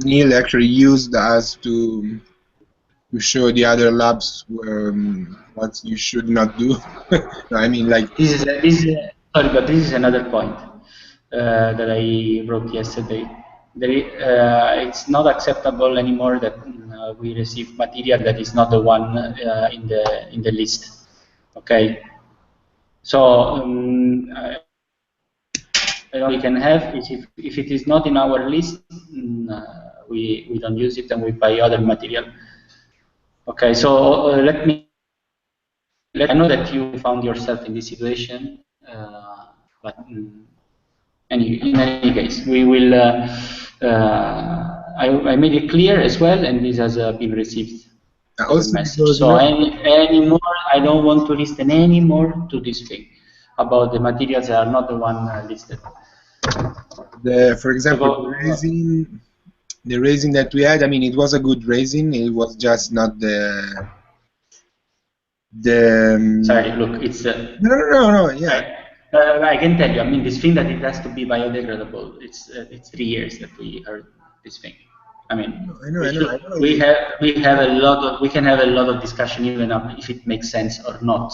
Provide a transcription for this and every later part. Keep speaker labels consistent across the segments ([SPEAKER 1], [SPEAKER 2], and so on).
[SPEAKER 1] Neil actually used us to show the other labs what you should not do. No, I mean, like,
[SPEAKER 2] Sorry, but this is another point that I wrote yesterday. It's not acceptable anymore that we receive material that is not the one in the list. Okay, so we can have is if it is not in our list, we don't use it and we buy other material. Okay, so let I know that you found yourself in this situation, but in any case, we will. I made it clear as well, and this has been received as a
[SPEAKER 1] also
[SPEAKER 2] message.
[SPEAKER 1] because,
[SPEAKER 2] So any more, I don't want to listen any more to this thing about the materials that are not the one listed.
[SPEAKER 1] for
[SPEAKER 2] So
[SPEAKER 1] example,
[SPEAKER 2] go.
[SPEAKER 1] the raising that we had, I mean, it was a good raising. It was just not the
[SPEAKER 2] Sorry, look, it's.
[SPEAKER 1] no, yeah.
[SPEAKER 2] I can tell you. I mean, this thing that it has to be biodegradable. It's 3 years that we heard this thing. I mean,
[SPEAKER 1] I know it
[SPEAKER 2] we
[SPEAKER 1] is.
[SPEAKER 2] have a lot of we can have a lot of discussion even if it makes sense or not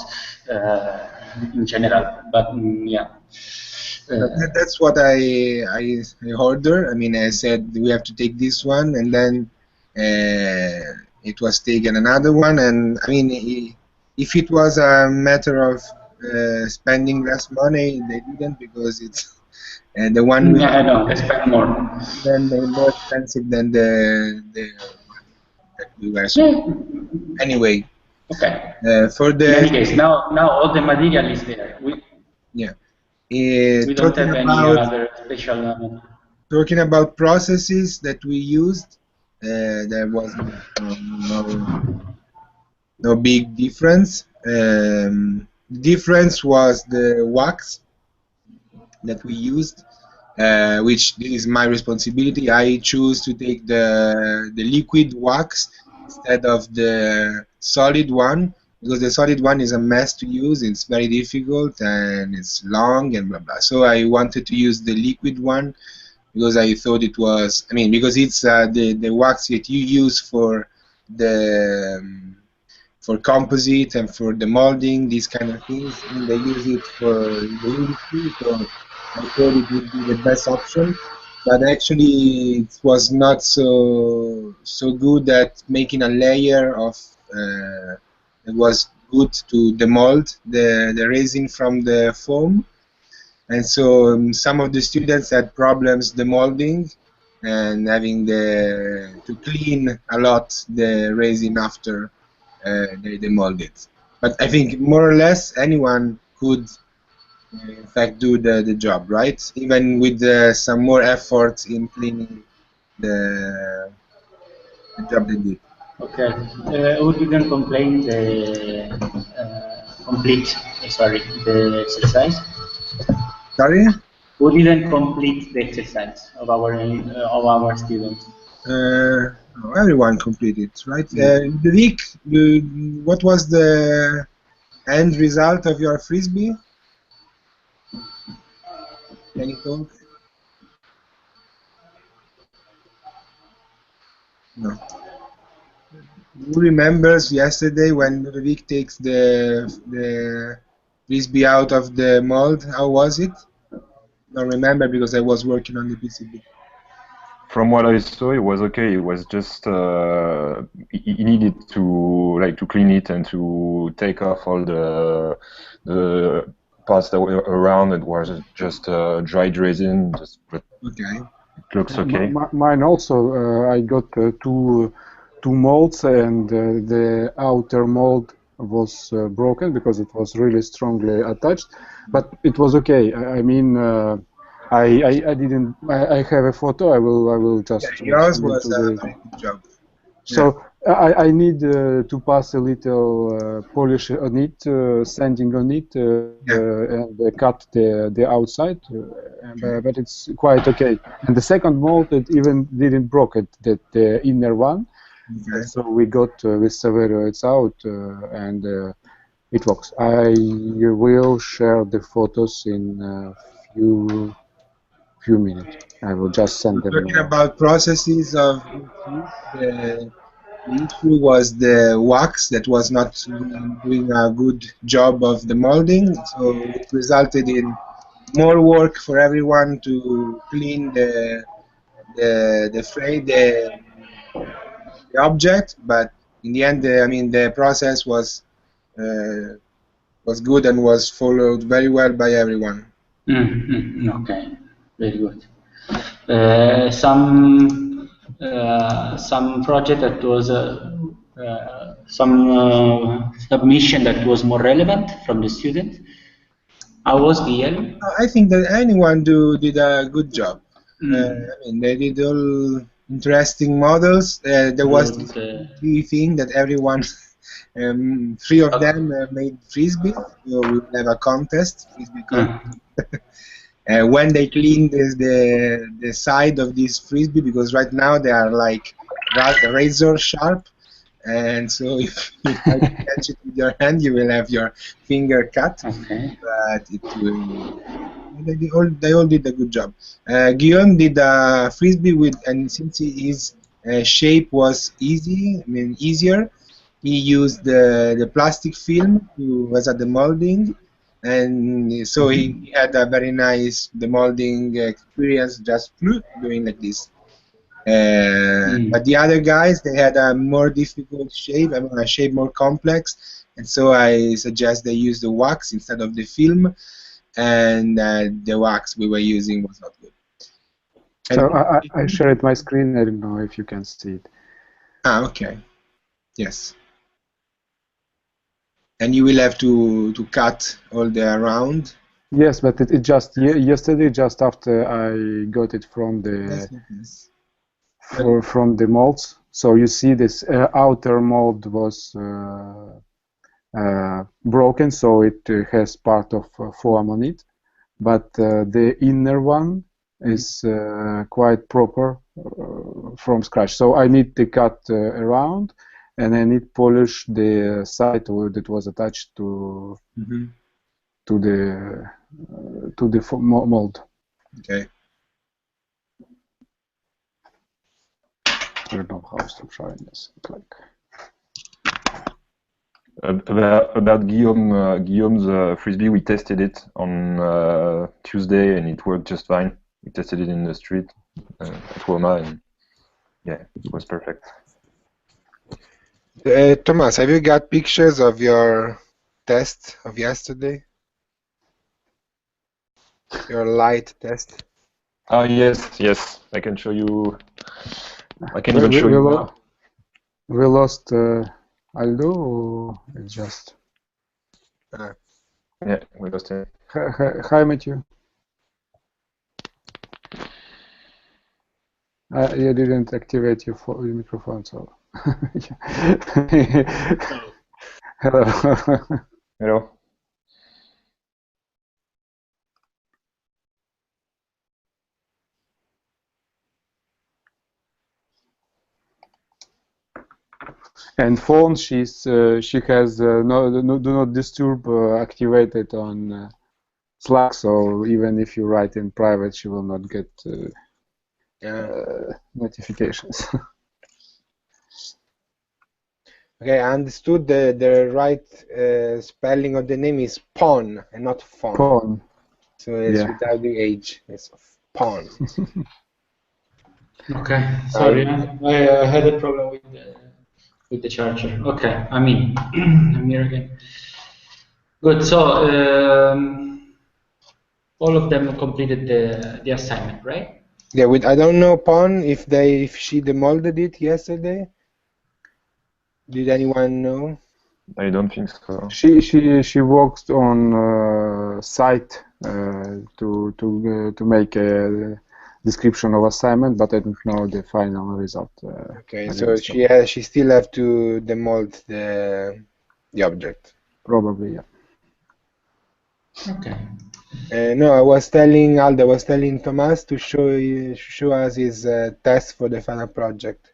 [SPEAKER 2] in general. But yeah.
[SPEAKER 1] That's what I ordered. I mean, I said we have to take this one, and then it was taken another one. And I mean, if it was a matter of spending less money, they didn't because it's the one we
[SPEAKER 2] Yeah, I know. They spend more.
[SPEAKER 1] then more expensive than the one that we were supposed.
[SPEAKER 2] Yeah.
[SPEAKER 1] Anyway,
[SPEAKER 2] Okay.
[SPEAKER 1] for
[SPEAKER 2] In any
[SPEAKER 1] the
[SPEAKER 2] case, now all the material is there.
[SPEAKER 1] yeah,
[SPEAKER 2] We don't
[SPEAKER 1] talking
[SPEAKER 2] have any
[SPEAKER 1] about
[SPEAKER 2] other special.
[SPEAKER 1] processes that we used, there was no big difference. The difference was the wax that we used, which is my responsibility. I choose to take the liquid wax instead of the solid one because the solid one is a mess to use. It's very difficult and it's long and blah blah. So I wanted to use the liquid one because I thought it was. I mean, because it's the wax that you use the for composite and for the molding, these kind of things, and they use it for the industry. So I thought it would be the best option, but actually it was not so good at making a layer of. It was good to demold the resin from the foam, and so some of the students had problems demolding and having to clean a lot the resin after they demold it. But I think more or less anyone could in fact do the job, right? Even with some more effort in cleaning the, the job they did.
[SPEAKER 2] Okay. Who didn't complain complete? Sorry, the exercise.
[SPEAKER 1] Sorry?
[SPEAKER 2] Who didn't complete the exercise of our students?
[SPEAKER 1] No, everyone completed, right?
[SPEAKER 2] Mm.
[SPEAKER 1] The week, what was the end result of your frisbee? Can you talk? No. Who remembers yesterday when Ludovic takes the frisbee out of the mold? How was it? Don't remember because I was working on the PCB.
[SPEAKER 3] From what I saw, it was okay. It was just he needed to clean it and to take off all the parts that were around. It was just dried resin. But
[SPEAKER 1] Okay.
[SPEAKER 3] it looks okay.
[SPEAKER 4] Mine also. I got two molds, and the outer mold was broken because it was really strongly attached. But it was okay. I mean. I didn't. I have a photo. I will just.
[SPEAKER 1] Yeah, yours
[SPEAKER 4] send it
[SPEAKER 1] was
[SPEAKER 4] to
[SPEAKER 1] a
[SPEAKER 4] the.
[SPEAKER 1] very good job.
[SPEAKER 4] So I need to pass a little polish on it, sanding on it, and cut the outside, but it's quite okay. And the second mold, it even didn't broke it, the inner one.
[SPEAKER 1] Okay.
[SPEAKER 4] So we got with Saverio it's out, and it works. I will share the photos in a few minutes. I will just send them.
[SPEAKER 1] Talking about processes of the issue was the wax that was not doing a good job of the molding, so it resulted in more work for everyone to clean the object. But in the end, I mean, the process was good and was followed very well by everyone.
[SPEAKER 2] Okay, very good. Some project that was some submission that was more relevant from the student. How was Guillermo?
[SPEAKER 1] I think that anyone did a good job. I mean, they did all interesting models. There was this key thing that everyone, three of them made frisbee. So we will have a contest, frisbee contest. When they clean the side of this frisbee, because right now they are like razor sharp, and so if you try to catch it with your hand, you will have your finger cut.
[SPEAKER 2] Okay.
[SPEAKER 1] But it will. They all did a good job. Guillaume did a frisbee and since his shape was easier, he used the plastic film was at the molding, and so he had a very nice demolding experience just doing like this. But the other guys, they had a more difficult shape, a shape more complex, and so I suggest they use the wax instead of the film, and the wax we were using was not good.
[SPEAKER 4] So I shared my screen. I don't know if you can see it.
[SPEAKER 1] Okay. Yes. And you will have to cut all the around.
[SPEAKER 4] Yes, but it just yesterday, just after I got it from the from the molds. So you see this outer mold was broken, so it has part of foam on it, but the inner one is quite proper from scratch. So I need to cut around, and I need polish the side that was attached to the mold.
[SPEAKER 1] Okay.
[SPEAKER 4] I don't know how to try this. Like.
[SPEAKER 3] About Guillaume's frisbee, we tested it on Tuesday and it worked just fine. We tested it in the street at Roma, and yeah, it was perfect.
[SPEAKER 1] Thomas, have you got pictures of your test of yesterday? Your light test?
[SPEAKER 3] Ah, yes, I can show you. I can even show you now.
[SPEAKER 4] We lost Aldo, or it's just...
[SPEAKER 3] Yeah, we lost him.
[SPEAKER 4] Hi, Matthew. You didn't activate your microphone, so... Hello.
[SPEAKER 3] Hello.
[SPEAKER 4] And phone, she has do not disturb activated on Slack, so even if you write in private, she will not get notifications.
[SPEAKER 1] Okay, I understood the right spelling of the name is Pawn and not Fawn.
[SPEAKER 4] Pawn.
[SPEAKER 1] So it's without the H. It's Pawn.
[SPEAKER 2] Okay, sorry, I had a problem with the charger. Okay, I'm in. I'm here again. Good. So all of them completed the assignment, right?
[SPEAKER 1] Yeah. I don't know Pawn if she demolded it yesterday. Did anyone know?
[SPEAKER 3] I don't think so.
[SPEAKER 4] She worked on site to make a description of assignment, but I don't know the final result.
[SPEAKER 1] Okay, so she still have to demold the object.
[SPEAKER 4] Probably, yeah.
[SPEAKER 2] Okay.
[SPEAKER 1] No, Aldo was telling Thomas to show us his test for the final project.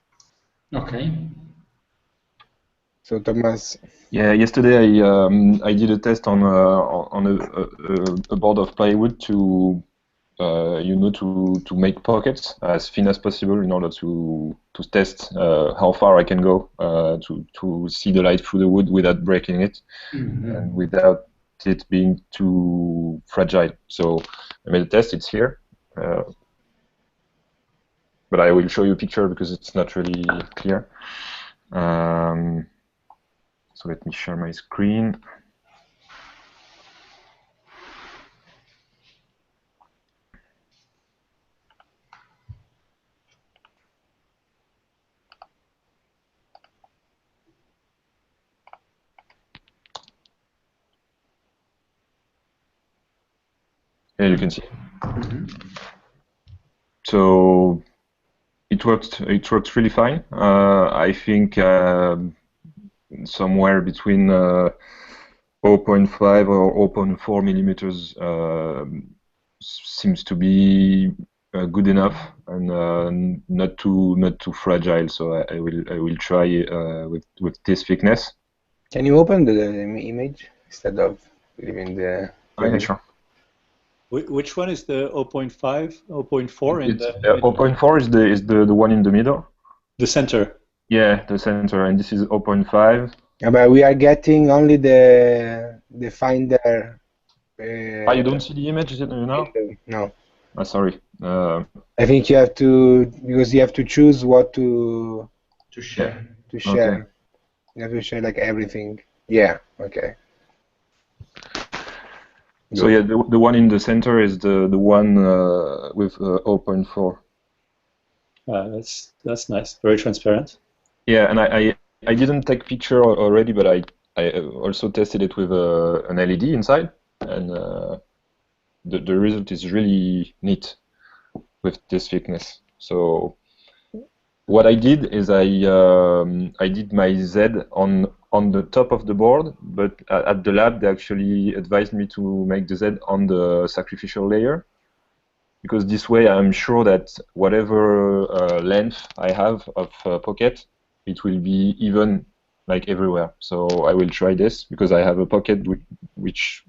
[SPEAKER 2] Okay.
[SPEAKER 1] So Thomas.
[SPEAKER 3] Yeah, yesterday I did a test on a board of plywood to you know, to make pockets as thin as possible in order to test how far I can go to see the light through the wood without breaking it and without it being too fragile. So I made a test. It's here, but I will show you a picture because it's not really clear. So let me share my screen. Yeah, you can see. So it worked really fine. I think somewhere between 0.5 or 0.4 millimeters seems to be good enough and not too fragile. So I will try with this thickness.
[SPEAKER 1] Can you open the image instead of leaving the?
[SPEAKER 3] Okay, sure.
[SPEAKER 5] Which one is the 0.5, 0.4 in the?
[SPEAKER 3] 0.4 is the one in the middle.
[SPEAKER 5] The center.
[SPEAKER 3] Yeah, the center, and this is 0.5.
[SPEAKER 1] Yeah, but we are getting only the finder.
[SPEAKER 3] You don't see the image now?
[SPEAKER 1] No.
[SPEAKER 3] Sorry.
[SPEAKER 1] I think you have to, because you have to choose what to
[SPEAKER 2] share.
[SPEAKER 1] To share.
[SPEAKER 3] Okay.
[SPEAKER 1] You have to share like everything. Yeah. Okay.
[SPEAKER 3] So yeah, the one in the center is the one with 0.4.
[SPEAKER 5] That's nice. Very transparent.
[SPEAKER 3] Yeah, and I didn't take picture already, but I also tested it with an LED inside, and the result is really neat with this thickness. So what I did is I did my Z on the top of the board, but at the lab they actually advised me to make the Z on the sacrificial layer, because this way I'm sure that whatever length I have of pocket, it will be even like everywhere. So I will try this because I have a pocket which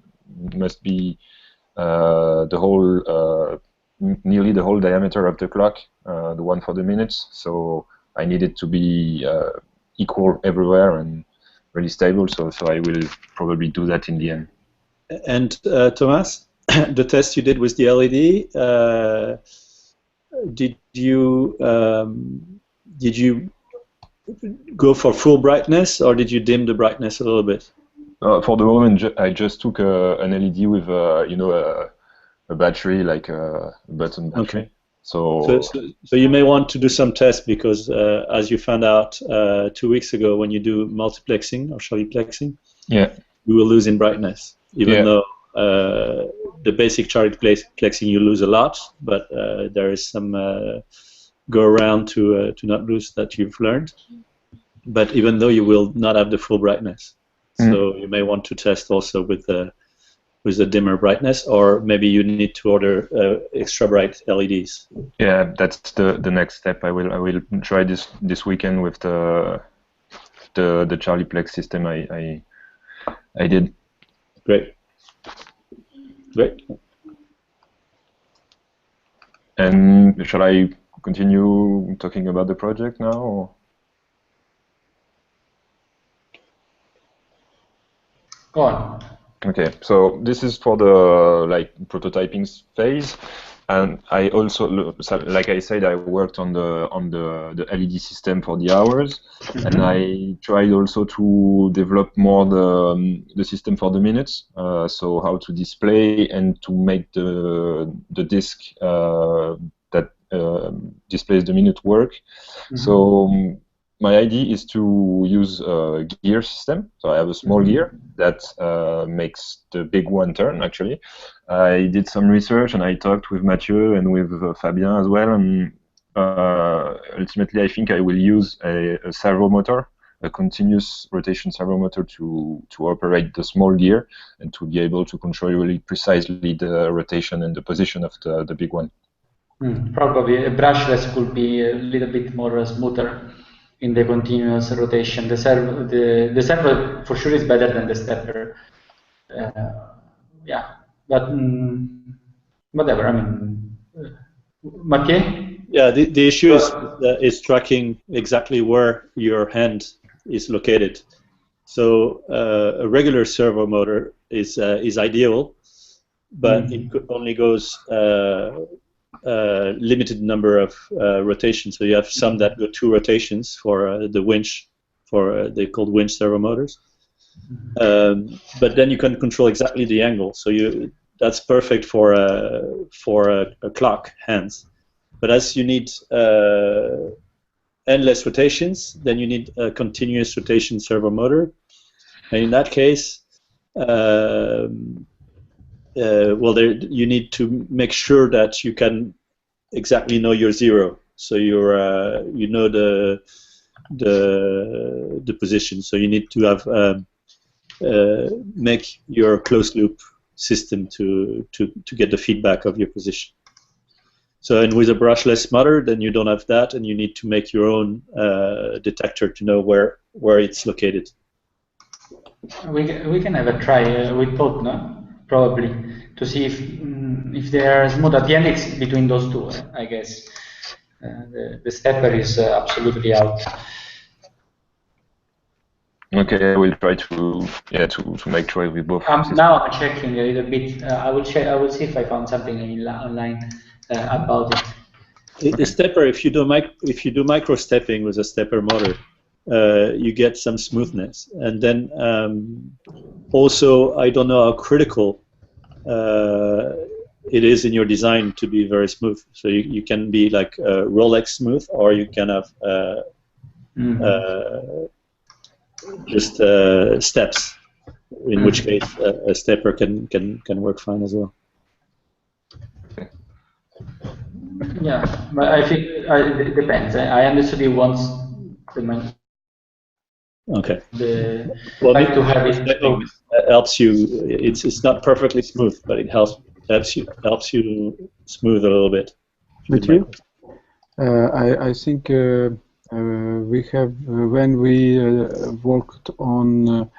[SPEAKER 3] must be the whole nearly the whole diameter of the clock, the one for the minutes. So I need it to be equal everywhere and really stable. So I will probably do that in the end.
[SPEAKER 5] And Thomas, the test you did with the LED, did you go for full brightness, or did you dim the brightness a little bit?
[SPEAKER 3] For the moment, I just took an LED with a battery, like a button battery.
[SPEAKER 5] Okay.
[SPEAKER 3] So
[SPEAKER 5] you may want to do some tests, because as you found out 2 weeks ago, when you do multiplexing or Charlie-plexing,
[SPEAKER 3] yeah,
[SPEAKER 5] you will lose in brightness, even though the basic Charlie-plexing you lose a lot, but there is some go around to not lose that you've learned. But even though you will not have the full brightness, so you may want to test also with the dimmer brightness, or maybe you need to order extra bright LEDs.
[SPEAKER 3] Yeah, that's the next step. I will try this weekend with the Charlie-plex system I did.
[SPEAKER 5] Great.
[SPEAKER 3] And shall I continue talking about the project now? Or?
[SPEAKER 2] Go on.
[SPEAKER 3] Okay, so this is for the prototyping phase, and I also, like I said, I worked on the LED system for the hours, and I tried also to develop more the system for the minutes. So how to display and to make the disk that displays the minute work. So my idea is to use a gear system. So I have a small gear that makes the big one turn, actually. I did some research and I talked with Mathieu and with Fabien as well. And ultimately, I think I will use a servo motor, a continuous rotation servo motor to operate the small gear and to be able to control really precisely the rotation and the position of the big one.
[SPEAKER 2] Probably a brushless could be a little bit more smoother in the continuous rotation. The servo for sure is better than the stepper. Yeah, but whatever. I mean, Mathieu?
[SPEAKER 5] Yeah, the issue is tracking exactly where your hand is located. So a regular servo motor is ideal, but it only goes limited number of rotations. So you have some that go 2 rotations for the winch, they're called winch servo motors. But then you can control exactly the angle. So that's perfect for a clock hands. But as you need endless rotations, then you need a continuous rotation servo motor. And in that case, you need to make sure that you can exactly know your zero. So you know the position. So you need to have make your closed loop system to get the feedback of your position. So, and with a brushless motor, then you don't have that, and you need to make your own detector to know where it's located.
[SPEAKER 2] We can have a try with both, no? Probably to see if they are smooth. At the end, it's between those two, I guess. The stepper is absolutely out.
[SPEAKER 3] Okay, I will try to make sure with both.
[SPEAKER 2] Now I'm checking a little bit. I will check. I will see if I found something online about it.
[SPEAKER 5] The stepper, if you do micro stepping with a stepper motor, you get some smoothness, and then also I don't know how critical it is in your design to be very smooth. So you can be like Rolex smooth, or you can have just steps. In which case, a stepper can work fine as well.
[SPEAKER 2] Yeah, but I think it depends. I understood you once the
[SPEAKER 5] Okay.
[SPEAKER 2] Well, like to have it
[SPEAKER 5] helps you. It's not perfectly smooth, but it helps you smooth a little bit.
[SPEAKER 4] Mathieu, I think we have when we worked on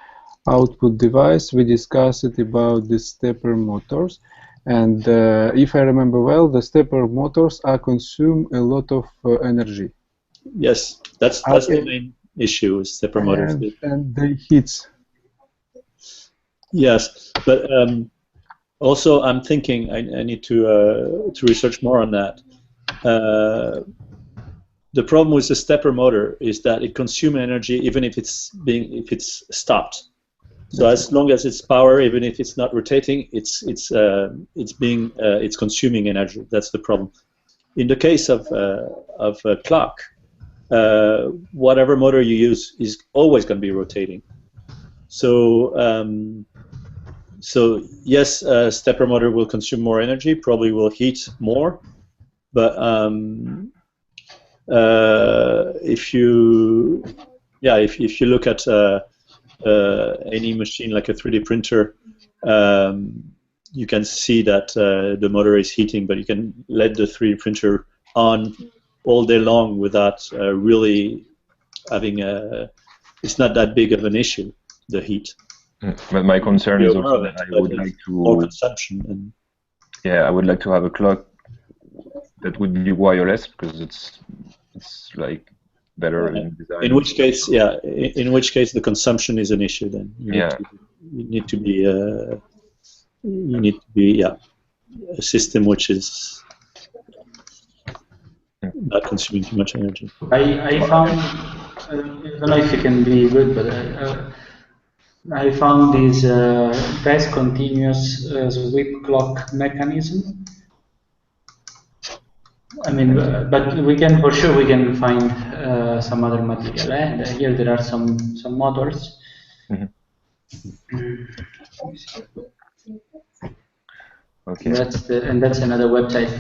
[SPEAKER 4] output device, we discussed about the stepper motors. And if I remember well, the stepper motors consume a lot of energy.
[SPEAKER 5] Yes, that's the main issue with stepper motors.
[SPEAKER 4] And they heat.
[SPEAKER 5] Yes, but also I'm thinking I need to research more on that. The problem with the stepper motor is that it consumes energy even if it's stopped. So as long as it's power, even if it's not rotating, it's consuming energy. That's the problem. In the case of a clock, whatever motor you use is always going to be rotating. So yes, a stepper motor will consume more energy, probably will heat more, but if you look at any machine like a 3D printer, you can see that the motor is heating, but you can let the 3D printer on all day long without really having it's not that big of an issue, the heat.
[SPEAKER 3] But my concern is also that I would like to
[SPEAKER 5] more consumption.
[SPEAKER 3] I would like to have a clock that would be wireless, because it's like better in design.
[SPEAKER 5] In which case, the consumption is an issue. Then you need to be a system which is not consuming too much energy.
[SPEAKER 2] I found, I don't know if it can be good, but I found this best continuous sweep clock mechanism. I mean, but we can find some other material. And here there are some motors.
[SPEAKER 3] Okay.
[SPEAKER 2] That's another website.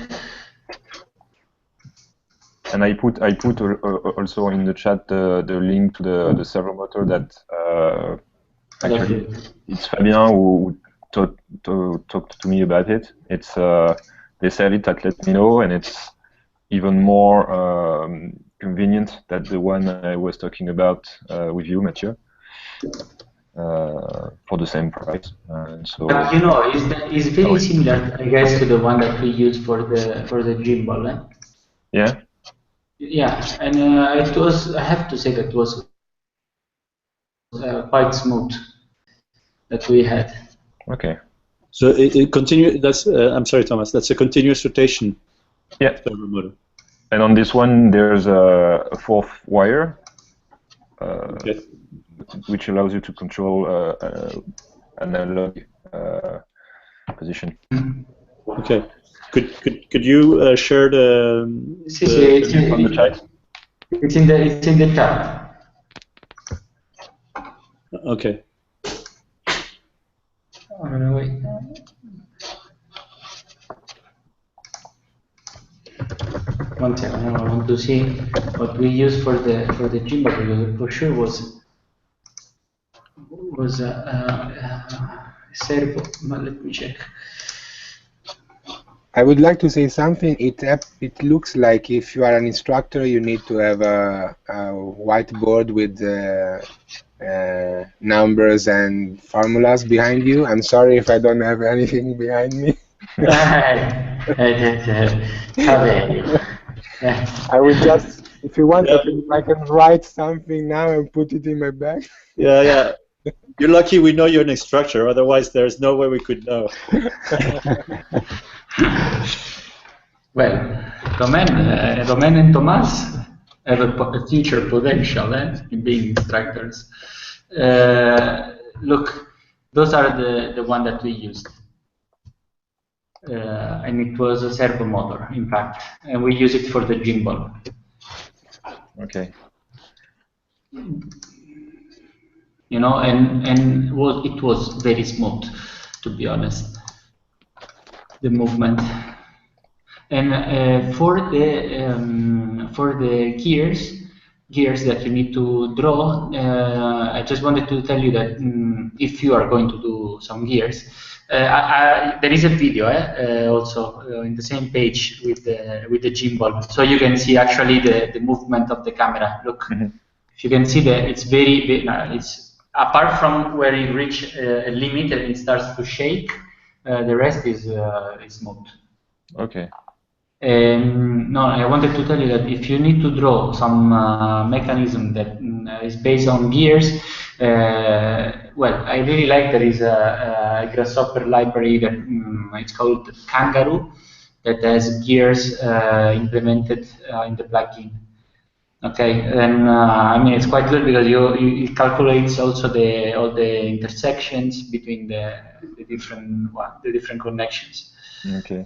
[SPEAKER 3] And I put also in the chat the link to the servo motor that actually it's Fabien who talked to me about it. It's they sell it at Let Me Know, and it's even more convenient than the one I was talking about with you, Mathieu. for the same price. And so,
[SPEAKER 2] but you know, it's very similar, I guess, to the one that we use for the gimbal. Eh?
[SPEAKER 3] yeah.
[SPEAKER 2] Yeah, and it was. I have to say that it was quite smooth that we had.
[SPEAKER 3] Okay.
[SPEAKER 5] So it continue. That's I'm sorry, Thomas. That's a continuous rotation.
[SPEAKER 3] Yeah.
[SPEAKER 5] Servo motor.
[SPEAKER 3] And on this one, there's a fourth wire,
[SPEAKER 5] Okay.
[SPEAKER 3] which allows you to control analog position.
[SPEAKER 5] Okay. Could you share the
[SPEAKER 2] It's
[SPEAKER 3] on the chat?
[SPEAKER 2] It's in the chat.
[SPEAKER 5] Okay.
[SPEAKER 2] Wait. One second. I want to see what we use for the gimbal, because for sure was servo. But let me check.
[SPEAKER 1] I would like to say something. It looks like if you are an instructor, you need to have a whiteboard with numbers and formulas behind you. I'm sorry if I don't have anything behind me. I will just, if you want, I can write something now and put it in my bag.
[SPEAKER 5] Yeah, yeah. You're lucky we know you're an instructor. Otherwise, there's no way we could know.
[SPEAKER 2] Well, Romain and Thomas have a future potential in being instructors. Look, those are the one that we used. And it was a servo motor, in fact, and we use it for the gimbal.
[SPEAKER 3] Okay.
[SPEAKER 2] You know, and it was very smooth, to be honest, the movement. And for the gears that you need to draw, I just wanted to tell you that if you are going to do some gears, there is a video also in the same page with the gimbal, so you can see actually the movement of the camera. Look, if you can see that it's very it's apart from where you reach a limit and it starts to shake, the rest is smooth.
[SPEAKER 3] Okay.
[SPEAKER 2] No, I wanted to tell you that if you need to draw some mechanism that is based on gears, well, I really like there is a grasshopper library that it's called Kangaroo that has gears implemented in the plugin. Okay, and I mean it's quite good because it calculates also all the intersections between the different connections.
[SPEAKER 3] Okay.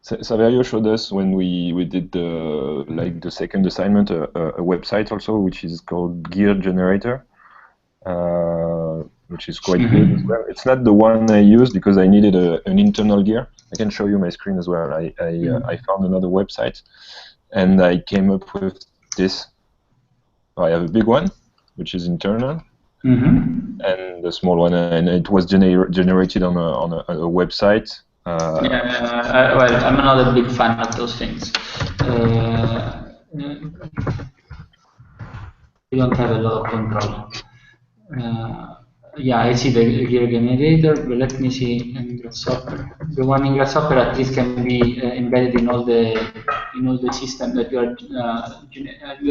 [SPEAKER 3] Saverio showed us when we did the second assignment a website also, which is called Gear Generator, which is quite good as well. It's not the one I used because I needed an internal gear. I can show you my screen as well. I found another website and I came up with this. I have a big one, which is internal, and the small one, and it was generated on a website.
[SPEAKER 2] Well, I'm not a big fan of those things. We don't have a lot of control. Yeah, I see the gear generator, but let me see in Grasshopper. The one in Grasshopper at least can be embedded in all the system that you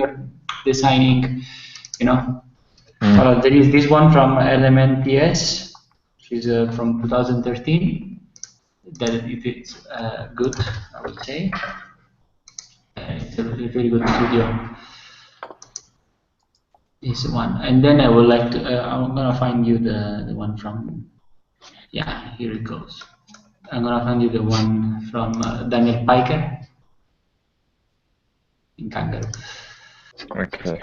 [SPEAKER 2] are designing. You know, there is this one from LMNTS, which is from 2013. That it is good, I would say. It's a very good studio. This one, and then I would like to. I'm gonna find you the one from. Yeah, here it goes. I'm gonna find you the one from Daniel Piker in Kangaroo.
[SPEAKER 3] Okay.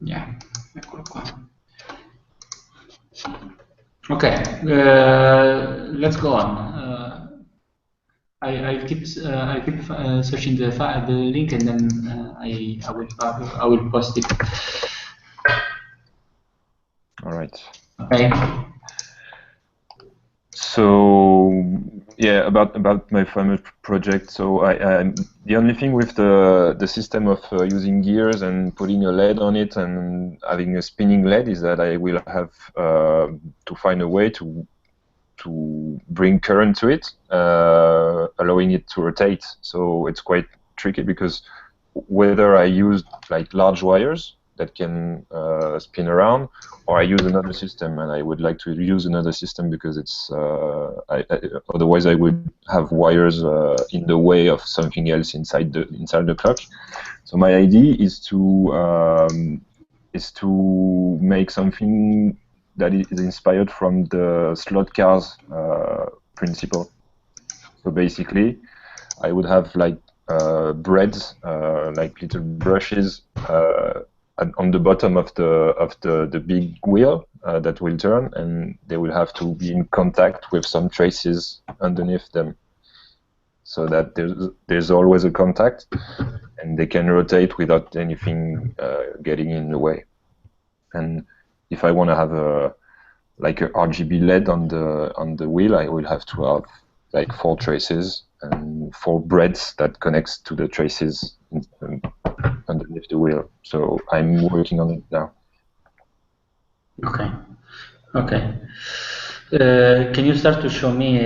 [SPEAKER 2] Yeah, eccolo qua. Okay, let's go on. I keep searching the link, and then I will post it.
[SPEAKER 3] All right.
[SPEAKER 2] Okay.
[SPEAKER 3] So yeah, about my famous project. So I the only thing with the system of using gears and putting a LED on it and having a spinning LED is that I will have to find a way to bring current to it, allowing it to rotate. So it's quite tricky because whether I use like large wires that can spin around, or I use another system, and I would like to use another system because it's otherwise I would have wires in the way of something else inside the clock. So my idea is to make something that is inspired from the slot cars principle. So basically, I would have like breads, like little brushes on the bottom of the big wheel that will turn, and they will have to be in contact with some traces underneath them, so that there's always a contact, and they can rotate without anything getting in the way. And if I want to have a RGB LED on the wheel, I will have to have like 4 traces and 4 breads that connects to the traces underneath the wheel. So I'm working on it now.
[SPEAKER 2] Okay. Okay. Can you start to show me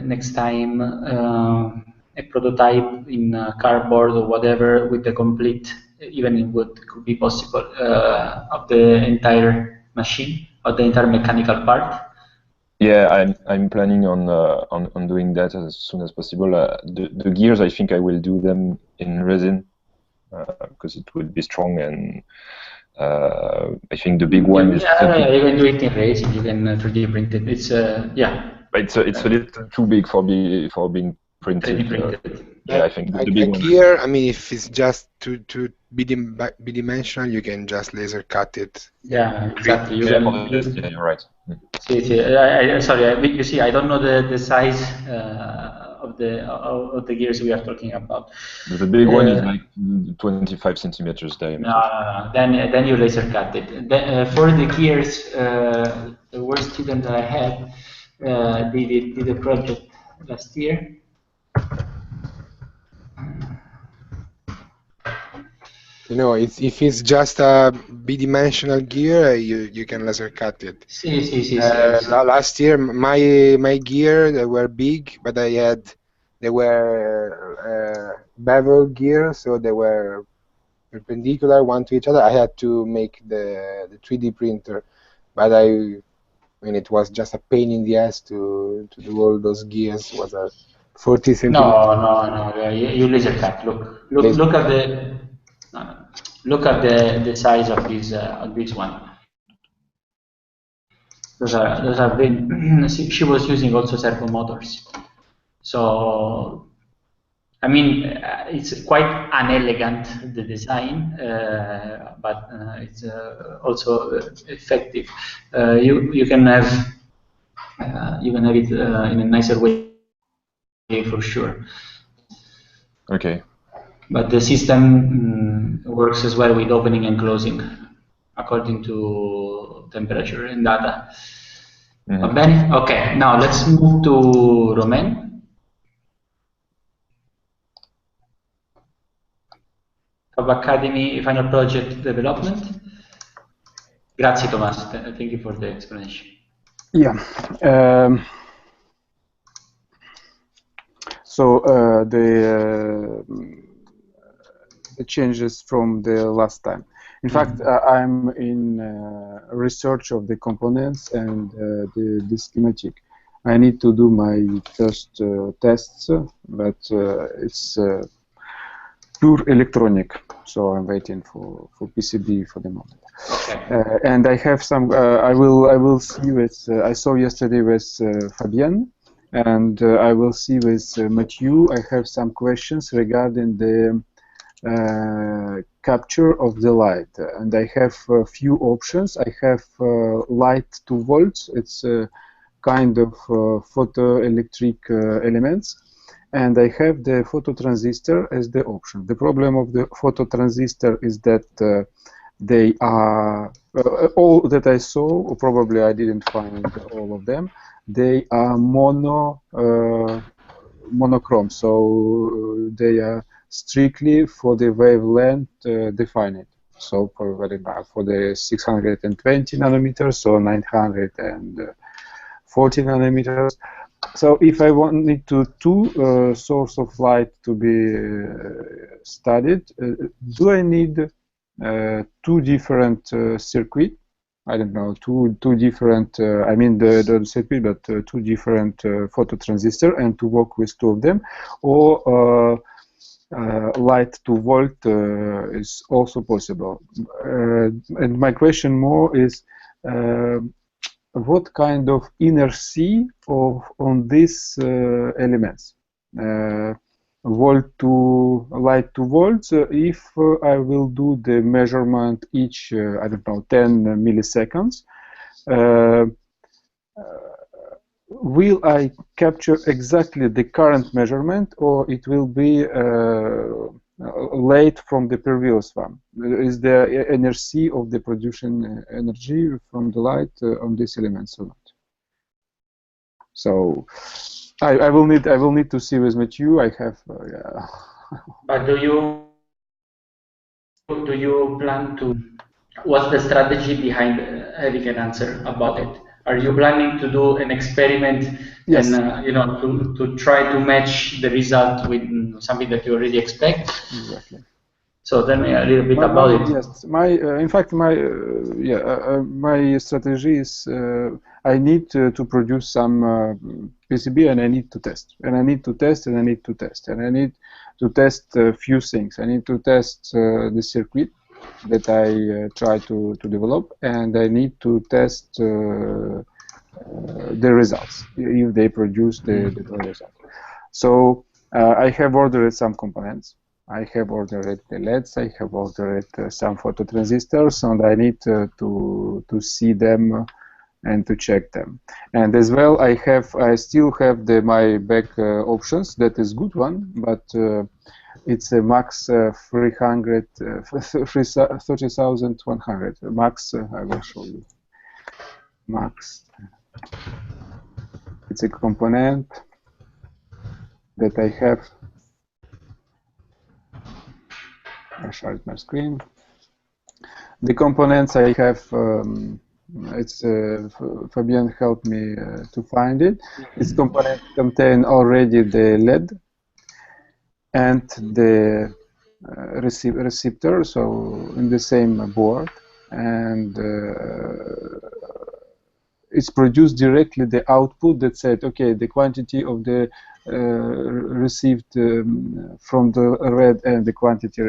[SPEAKER 2] next time a prototype in cardboard or whatever with the complete, even in wood, could be possible, of the entire machine, or the entire mechanical part?
[SPEAKER 3] Yeah, I'm planning on doing that as soon as possible. The gears, I think I will do them in resin because it would be strong, and I think the big one is.
[SPEAKER 2] Yeah, you can do it in resin. You can 3D print it. It's yeah.
[SPEAKER 3] It's a little too big for being printed.
[SPEAKER 2] 3D printed.
[SPEAKER 3] Yeah, I think the
[SPEAKER 1] A
[SPEAKER 3] big one.
[SPEAKER 1] gear, I mean, if it's just to bidimensional, you can just laser cut it.
[SPEAKER 2] Yeah, exactly. You
[SPEAKER 3] Yeah,
[SPEAKER 2] can.
[SPEAKER 3] yeah, you're right.
[SPEAKER 2] Sorry, you see, I don't know the size of the gears we are talking about.
[SPEAKER 3] The big one is like 25 centimeters diameter.
[SPEAKER 2] No. Then you laser cut it. For the gears, the worst student that I had did a project last year.
[SPEAKER 1] You know, if it's just a bidimensional gear, you can laser cut it.
[SPEAKER 2] Sí.
[SPEAKER 1] Last year, my gear, they were big, but they were bevel gear, so they were perpendicular one to each other. I had to make the 3D printer, but I mean, it was just a pain in the ass to do all those gears. It was a 40 centimeters.
[SPEAKER 2] No. You laser cut. Look at the. No. Look at the size of this one. Those are big. She was using also servo motors. So, I mean, it's quite unelegant, the design, but it's also effective. You can have it in a nicer way for sure.
[SPEAKER 3] Okay.
[SPEAKER 2] But the system works as well with opening and closing according to temperature and data.
[SPEAKER 3] Mm-hmm.
[SPEAKER 2] Okay, now let's move to Romain. Fab Academy final project development. Grazie, Thomas. Thank you for the explanation.
[SPEAKER 4] Yeah. So the changes from the last time. In fact, I'm in research of the components and the schematic. I need to do my first tests, but it's pure electronic, so I'm waiting for PCB for the moment.
[SPEAKER 2] Okay.
[SPEAKER 4] And I have some. I will see with. I saw yesterday with Fabien, and I will see with Mathieu. I have some questions regarding the capture of the light, and I have a few options. I have light 2 volts. It's a kind of photoelectric elements, and I have the phototransistor as the option. The problem of the phototransistor is that they are all that I saw. Probably I didn't find all of them. they are monochrome, so they are strictly for the wavelength defined. So for the 620 nanometers or 940 nanometers. So if I wanted two source of light to be studied, do I need two different circuit? I don't know, two different, I mean the circuit, but two different phototransistor, and to work with two of them, or light to volt is also possible. And my question more is, what kind of inertia on these elements? Volt to light to volts, if I will do the measurement each, I don't know, 10 milliseconds, will I capture exactly the current measurement, or it will be late from the previous one? Is the inertia of the production energy from the light on these elements or not? So I will need to see with Matthew. I have. Yeah.
[SPEAKER 2] But do you plan to? What's the strategy behind having an answer about it? Are you planning to do an experiment
[SPEAKER 4] Yes.
[SPEAKER 2] and to try to match the result with something that you already expect?
[SPEAKER 4] Exactly.
[SPEAKER 2] So tell me a little bit about it.
[SPEAKER 4] Yes, in fact, my strategy is I need to produce some PCB, and I need to test, and I need to test, and I need to test, and I need to test a few things. I need to test the circuit that I try to develop, and I need to test the results, if they produce the result. So I have ordered some components. I have ordered the LEDs. I have ordered some phototransistors, and I need to see them and to check them. And as well, I still have my back options. That is good one, but it's a max 30,100. Max, I will show you. Max. It's a component that I have. I shared my screen. The components I have, it's Fabian helped me to find it. This component contain already the LED and the receptor, so in the same board, and it's produced directly the output that said, okay, the quantity of the received from the red and the quantity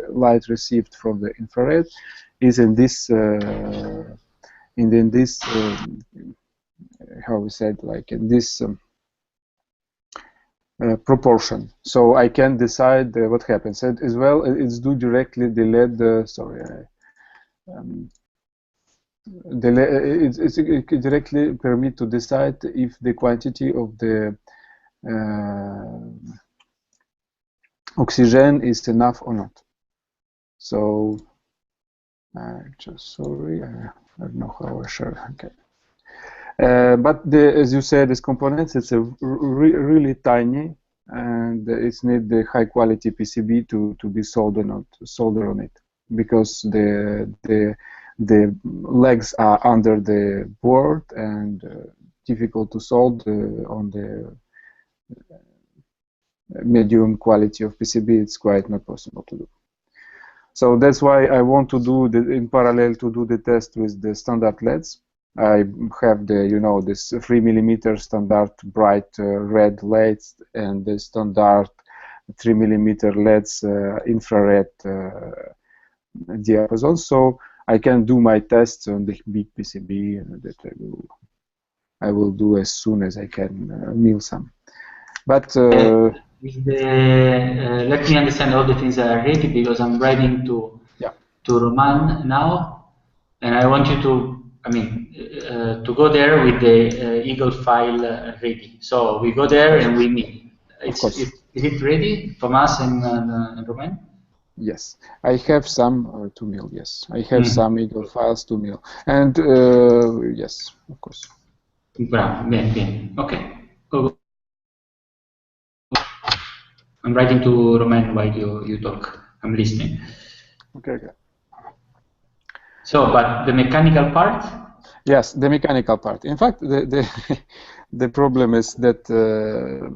[SPEAKER 4] light received from the infrared is in this how we said, like in this proportion. So I can decide what happens. And as well, it's do directly the LED. It directly permit to decide if the quantity of the oxygen is enough or not. So just sorry, I don't know how I share. Okay. But as you said, these components, it's a really tiny, and it's need the high quality PCB to be soldered on it, because the legs are under the board and difficult to solder on the medium quality of PCB. It's quite not possible to do. So that's why I want to do in parallel to do the test with the standard LEDs. I have the this 3 mm standard bright red LEDs and the standard 3 mm LEDs infrared diapason. So I can do my tests on the big PCB that I will do as soon as I can mill some. But
[SPEAKER 2] let me understand all the things that are ready, because I'm writing to Roman now, and I want you to, to go there with the Eagle file ready. So we go there and we meet. Is it ready, Thomas and Roman?
[SPEAKER 4] Yes, I have some to mill. Yes, I have some Eagle files to mill, and yes, of course.
[SPEAKER 2] Bravo, bien, bien. Okay. Go. I'm writing to Romain while you talk. I'm listening.
[SPEAKER 4] Okay, okay.
[SPEAKER 2] So, but the mechanical part?
[SPEAKER 4] Yes, the mechanical part. In fact, the problem is that the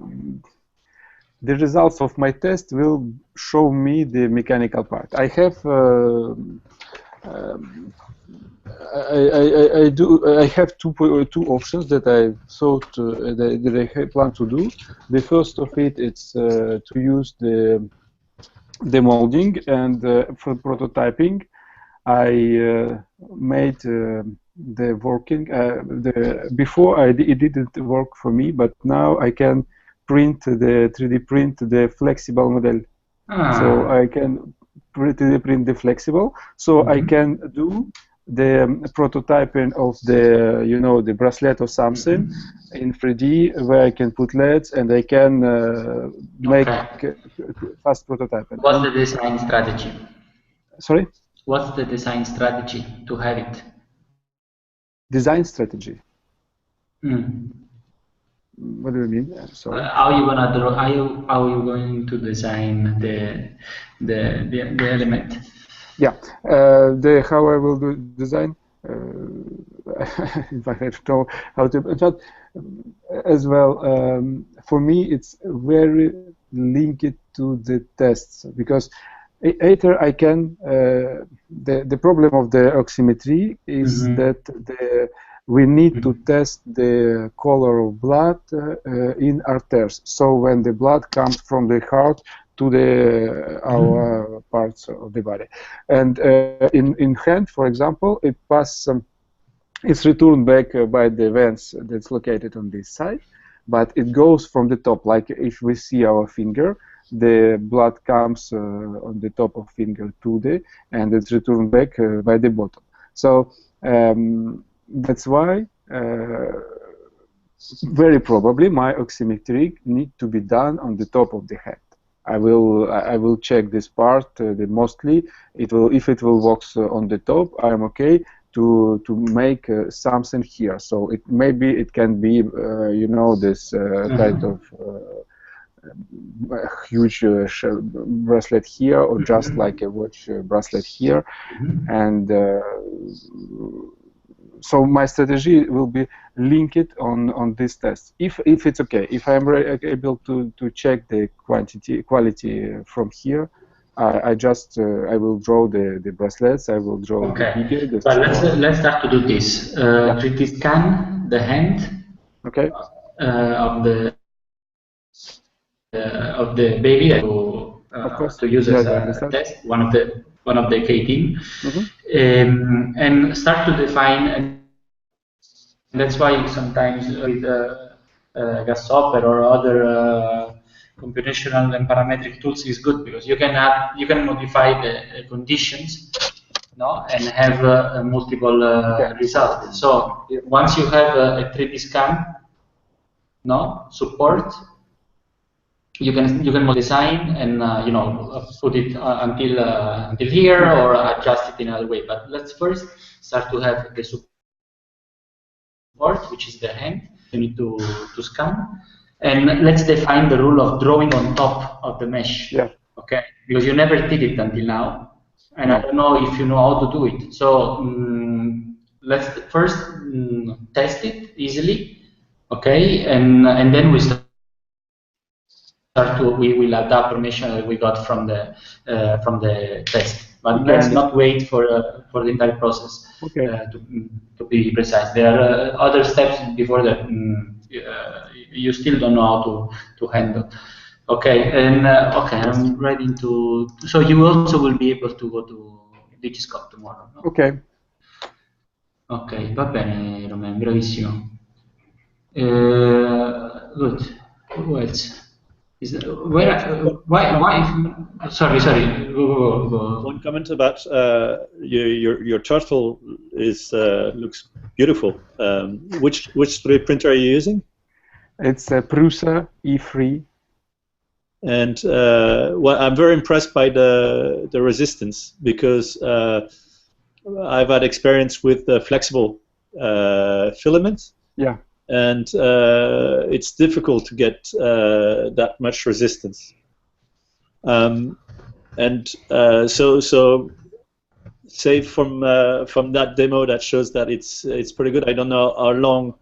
[SPEAKER 4] results of my test will show me the mechanical part. I have I have two options that I thought that I plan to do. The first of it is to use the molding, and for prototyping I made the working before it didn't work for me, but now I can print the 3D print the flexible model. So I can 3D print the flexible, so I can do the prototyping of the the bracelet or something in 3D, where I can put LEDs and I can make fast prototyping.
[SPEAKER 2] What's the design strategy?
[SPEAKER 4] Sorry?
[SPEAKER 2] What's the design strategy to have it?
[SPEAKER 4] Design strategy.
[SPEAKER 2] Mm.
[SPEAKER 4] What do you mean? Sorry.
[SPEAKER 2] How are you gonna draw? How are you going to design the element?
[SPEAKER 4] Yeah, how I will do design. If I have to know how to, but as well, for me it's very linked to the tests, because either I can the problem of the oximetry is that we need to test the color of blood in arteries. So when the blood comes from the heart to the our parts of the body, and in hand, for example, it passes. It's returned back by the veins that's located on this side, but it goes from the top. Like if we see our finger, the blood comes on the top of finger to the, and it's returned back by the bottom. So that's why very probably my oximetry need to be done on the top of the head. I will check this part mostly. It will, if it will work on the top, I'm okay to make something here. So it maybe it can be this kind of huge bracelet here, or just like a watch bracelet here, and so my strategy will be linked on this test. If it's okay, if I'm able to check the quality from here, I will draw the bracelets. I will draw the bigger. The
[SPEAKER 2] let's start to do this. 3D scan the hand.
[SPEAKER 4] Okay.
[SPEAKER 2] Of the baby to use as a test, one of the K-team, and start to define. And that's why sometimes with Grasshopper or other computational and parametric tools is good, because you can modify the conditions, and have multiple results. So once you have a 3D scan, support, you can design and put it until here, or adjust it in another way. But let's first start to have the support, which is the hand you need to scan, and let's define the rule of drawing on top of the mesh. Okay, because you never did it until now, and I don't know if you know how to do it. So let's first test it easily, okay, and then we we will adapt information that we got from the test. But let's not wait for the entire process to be precise. There are other steps before that you still don't know how to handle. Okay, and I'm ready to. So you also will be able to go to Digiscope tomorrow. No?
[SPEAKER 4] Okay.
[SPEAKER 2] Ok, va bene, Romain, bravissimo. Good. Who else? Why? Sorry. Go.
[SPEAKER 5] One comment about your turtle looks beautiful. Which 3D printer are you using?
[SPEAKER 4] It's a Prusa E3.
[SPEAKER 5] And I'm very impressed by the resistance, because I've had experience with flexible filaments.
[SPEAKER 4] Yeah.
[SPEAKER 5] and it's difficult to get that much resistance. So say from that demo that shows that it's pretty good. I don't know how long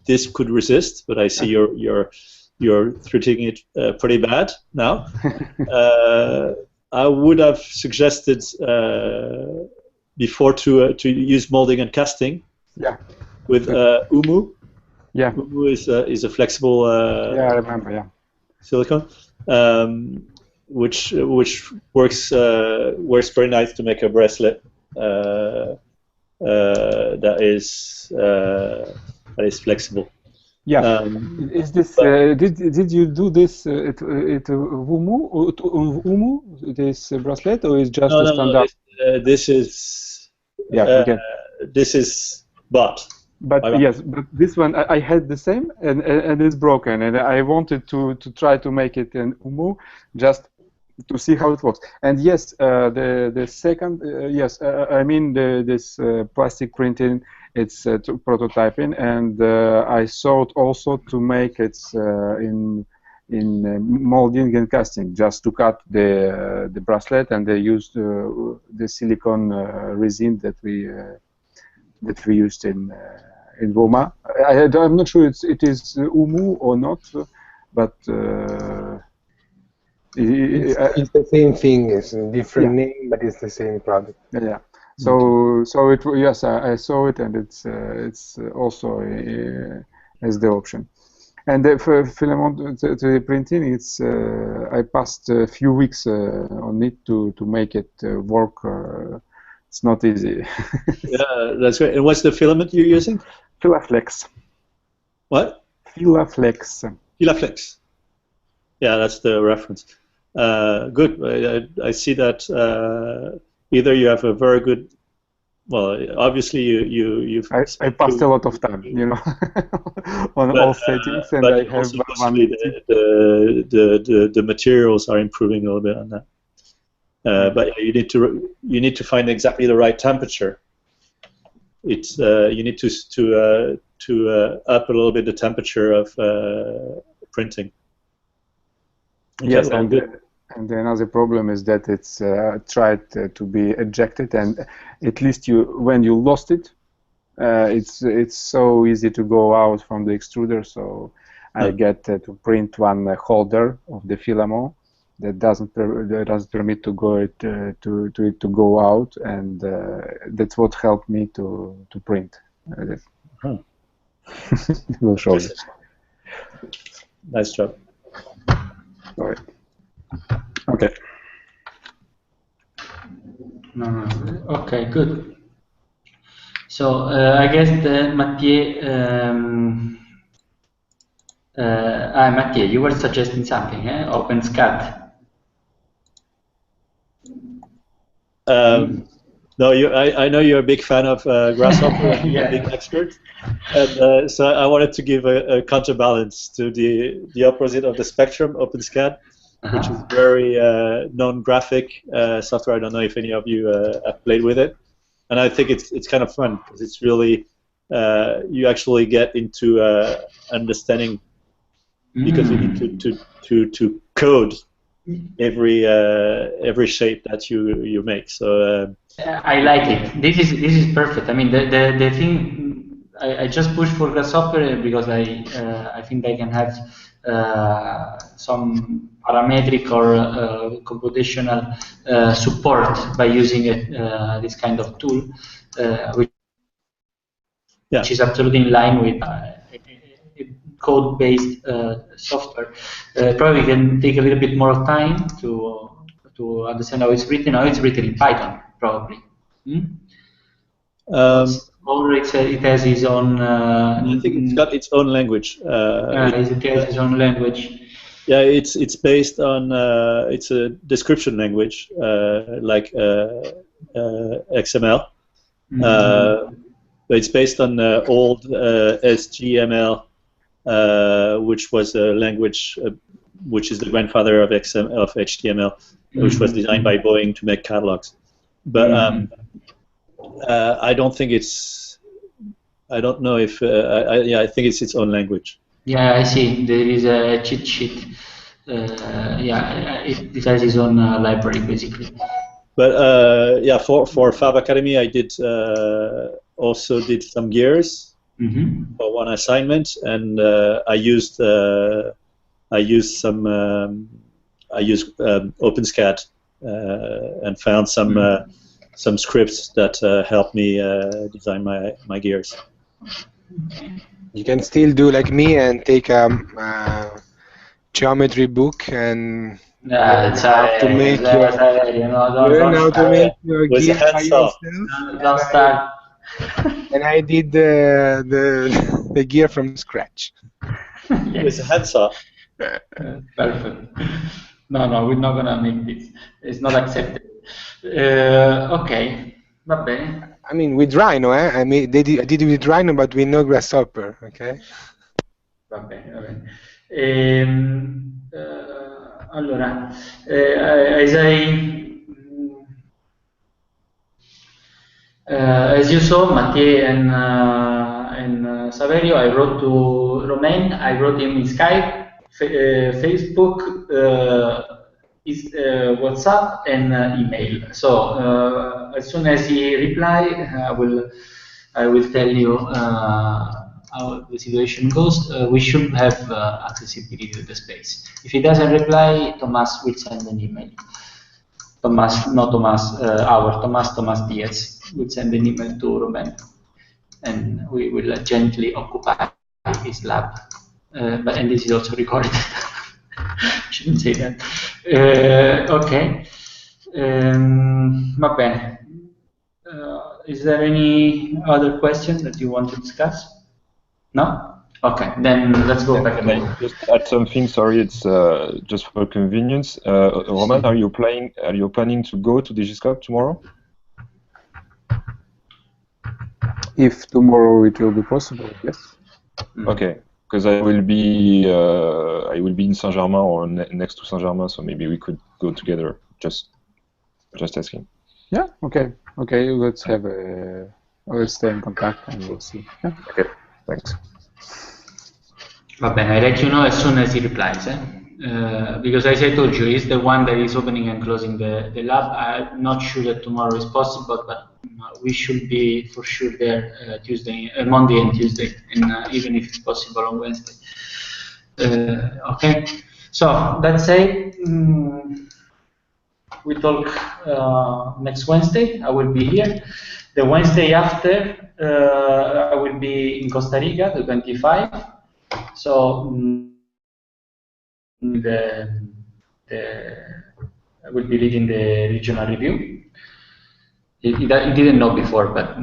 [SPEAKER 5] this could resist, but I see you're treating it pretty bad now. I would have suggested before to use molding and casting.
[SPEAKER 4] Yeah.
[SPEAKER 5] With Umu.
[SPEAKER 4] Yeah.
[SPEAKER 5] Umu is a flexible.
[SPEAKER 4] Yeah, I remember. Yeah.
[SPEAKER 5] Silicone, which works very nice to make a bracelet that is flexible.
[SPEAKER 4] Yeah. Is this did you do this at Umu this bracelet, or is just a standard?
[SPEAKER 5] This is this is but.
[SPEAKER 4] But yes, but this one I had the same, and it's broken, and I wanted to try to make it in Umu just to see how it works. And yes, the second yes, I mean this plastic printing, it's prototyping, and I thought also to make it in molding and casting, just to cut the bracelet, and they used the silicone resin that we used in Roma. I'm not sure it is Umu or not, but
[SPEAKER 1] it's the same thing. It's a different name, but it's the same product.
[SPEAKER 4] Yeah. So it yes, I saw it, and it's also as the option. And for filament 3D printing, it's I passed a few weeks on it to make it work. It's not easy.
[SPEAKER 5] Yeah, that's great. And what's the filament you're using?
[SPEAKER 4] Filaflex.
[SPEAKER 5] What?
[SPEAKER 4] Filaflex.
[SPEAKER 5] Filaflex. Yeah, that's the reference. Good. I see that either you have a very good. Well, obviously you've.
[SPEAKER 4] I passed a lot of time, on all settings, and I have one.
[SPEAKER 5] The materials are improving a little bit on that. But you need to find exactly the right temperature. It's you need to up a little bit the temperature of printing.
[SPEAKER 4] Yes, and the another problem is that it's tried to be ejected, and at least when you lost it, it's so easy to go out from the extruder. So I get to print one holder of the filament that doesn't permit to go to go out, and that's what helped me to print. We'll show you.
[SPEAKER 5] Nice job.
[SPEAKER 4] Sorry. Okay.
[SPEAKER 2] No. Okay, good. So I guess Mathieu, Mathieu, you were suggesting something, OpenSCAD.
[SPEAKER 5] No, I know you're a big fan of Grasshopper, and you're a big expert, and so I wanted to give a counterbalance to the opposite of the spectrum, OpenSCAD, which is very non-graphic software. I don't know if any of you have played with it, and I think it's kind of fun because it's really you actually get into understanding because you need to code every shape that you make. So
[SPEAKER 2] I like it. This is perfect. I mean, the thing I just pushed for Grasshopper because I think I can have some parametric or computational support by using this kind of tool, which is absolutely in line with code-based software. Probably can take a little bit more of time to understand how it's written. How it's written in Python, probably. Or it has its own.
[SPEAKER 5] I think it's got its own language.
[SPEAKER 2] It has its own language.
[SPEAKER 5] Yeah, it's based on it's a description language like XML. But it's based on old SGML. Which was a language which is the grandfather of HTML, which was designed by Boeing to make catalogs. But I don't think it's I don't know if yeah, I think it's its own language.
[SPEAKER 2] Yeah, I see. There is a cheat sheet. Yeah, it has its own library basically.
[SPEAKER 5] But yeah, for Fab Academy, I did also did some gears for one assignment, and I used some OpenSCAD and found some scripts that helped me design my gears.
[SPEAKER 1] You can still do like me and take a geometry book and learn how to make your
[SPEAKER 5] With a
[SPEAKER 1] gear by
[SPEAKER 5] handsaw.
[SPEAKER 1] yourself.
[SPEAKER 2] Don't start.
[SPEAKER 1] And I did the gear from scratch.
[SPEAKER 5] With a handsaw.
[SPEAKER 2] Perfect. No, we're not gonna make this. It's not accepted. Ok, va bene.
[SPEAKER 1] I mean, with Rhino, I mean, I did it with Rhino, but with no grasshopper. Okay.
[SPEAKER 2] Va bene, va bene. Allora, as you saw, Mathieu and Saverio, I wrote to Romain. I wrote him in Skype, Facebook, WhatsApp, and email. So as soon as he replies, I will tell you how the situation goes. We should have accessibility to the space. If he doesn't reply, Thomas will send an email. Thomas Diaz will send an email to Ruben, and we will gently occupy his lab. And this is also recorded. Shouldn't say that. Okay. Va bene. Is there any other question that you want to discuss? No? Okay, then let's go back.
[SPEAKER 3] Just add something. Sorry, it's just for convenience. Roman, are you planning to go to Digiscope tomorrow?
[SPEAKER 4] If tomorrow it will be possible, yes.
[SPEAKER 3] Okay, because I will be in Saint-Germain or next to Saint-Germain, so maybe we could go together. Just asking.
[SPEAKER 4] Yeah. Okay. Okay. Let's stay in contact and we'll see. Yeah.
[SPEAKER 3] Okay. Thanks.
[SPEAKER 2] Va bene, I let you know as soon as he replies, because as I told you, he's the one that is opening and closing the lab. I'm not sure that tomorrow is possible, but we should be for sure there Monday and Tuesday, and even if it's possible on Wednesday. Okay, so let's say we talk next Wednesday. I will be here. The Wednesday after, I will be in Costa Rica, the 25. So I will be leading the regional review. He didn't know before, but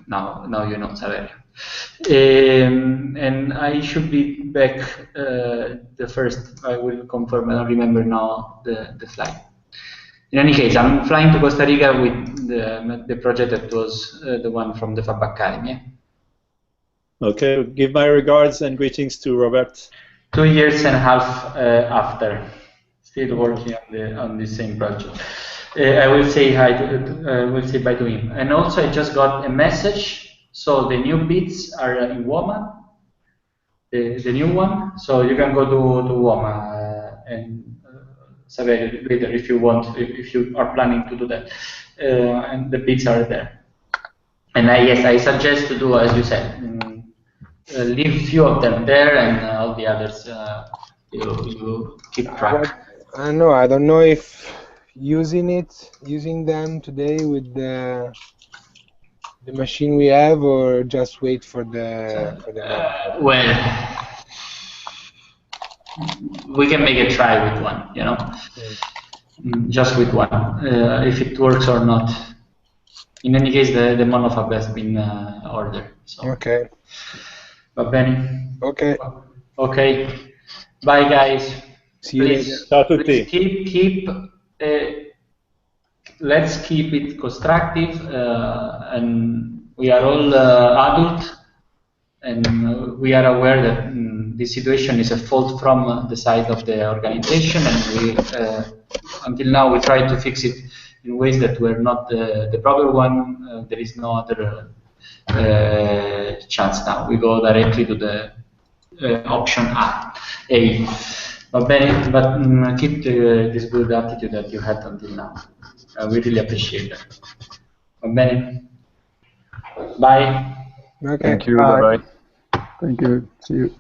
[SPEAKER 2] now you know, Saverio. And I should be back the first. I will confirm. I don't remember now the flight. In any case, I'm flying to Costa Rica with the project that was the one from the Fab Academy.
[SPEAKER 5] Okay, give my regards and greetings to Robert.
[SPEAKER 2] 2 years and a half after, still working on the same project. I will say hi say bye to him. And also, I just got a message. So the new bits are in Woma, the new one. So you can go to Woma and Saverio later if you want, if you are planning to do that. And the bits are there. And yes, I suggest to do as you said. Leave few of them there, and all the others you keep track.
[SPEAKER 1] I don't know if using them today with the machine we have, or just wait for the
[SPEAKER 2] well, we can make a try with one, you know, just with one, if it works or not. In any case, the monofab has been ordered. So. Okay. Va bene.
[SPEAKER 1] Okay.
[SPEAKER 2] Okay. Bye, guys.
[SPEAKER 1] See you later.
[SPEAKER 5] Ciao a tutti.
[SPEAKER 2] Let's keep it constructive, and we are all adult, and we are aware that this situation is a fault from the side of the organization, and we, until now, we try to fix it in ways that were not the proper one. There is no other chance now. We go directly to the option A. Va bene, but keep this good attitude that you had until now. We really appreciate that. Va bene? Bye.
[SPEAKER 1] Okay.
[SPEAKER 3] Thank you.
[SPEAKER 4] Bye.
[SPEAKER 3] Bye bye.
[SPEAKER 4] Thank you. See you.